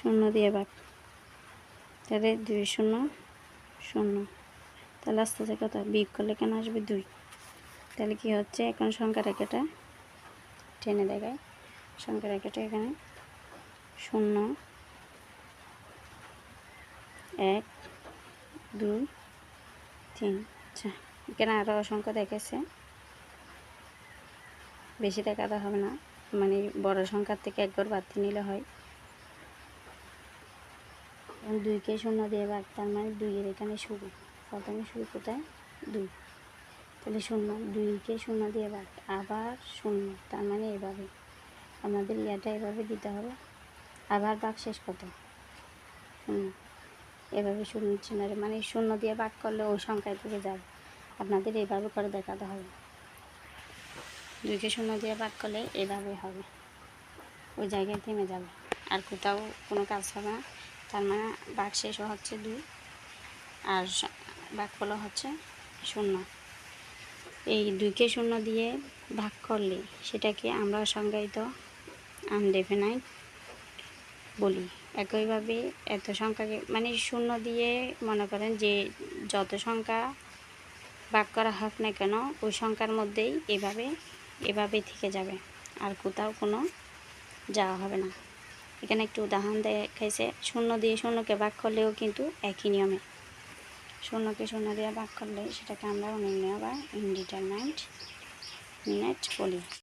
শূন্য দিয়ে ভাগ, তাহলে 2 শূন্য 0, তাহলে আস্তে আস্তে কত বিয়োগ করলে কেন আসবে 2। তাহলে কি হচ্ছে, এখন সংখ্যা রেখাটা টেনে দেখায়, সংখ্যা রেখাটা এখানে 0 1 2 3। আচ্ছা, এখানে আরও অসংখ্য দেখেছে, বেশি দেখাতে হবে না, মানে বড় সংখ্যার থেকে একবার বাড়তি নিলে হয়। 2কে 0 দিয়ে ভাগ, তার মানে 2-এর এখানে শুরু, প্রথমে শুরু কোথায় 2, তাহলে 0, 2কে 0 দিয়ে ভাগ, আবার 0, তার মানে এভাবে আমাদের ইয়াটা এভাবে দিতে হবে, আবার ভাগ শেষ কত 0, এভাবে 0 চিহ্নের মানে 0 দিয়ে ভাগ করলে ওই সংখ্যায় থেকে যাবে, আপনাদের এইভাবে করে দেখাতে হবে। 2কে 0 দিয়ে ভাগ করলে এভাবে হবে, ওই জায়গায় থেমে যাবে, আর কোথাও কোনো কাজ হবে না, তার মানে ভাগ শেষও হচ্ছে 2 আর ভাগফলও হচ্ছে 0। এই 2কে 0 দিয়ে ভাগ করলে সেটাকে আমরা সংজ্ঞায়িত আনডেফিনাইট বলি। একইভাবে এত সংখ্যাকে মানে 0 দিয়ে মনে করেন যে যত সংখ্যা ভাগ করা হোক না কেন ওই সংখ্যার মধ্যেই এভাবে থেকে যাবে, আর কোথাও কোনো যাওয়া হবে না। এখানে একটু উদাহরণ দেখাইছে, 0 দিয়ে 0কে ভাগ করলেও কিন্তু একই নিয়মে, 0কে 0 দিয়ে ভাগ করলে সেটাকে আমরা অনির্ণেয় বা ইনডিটারমিনেট বলি।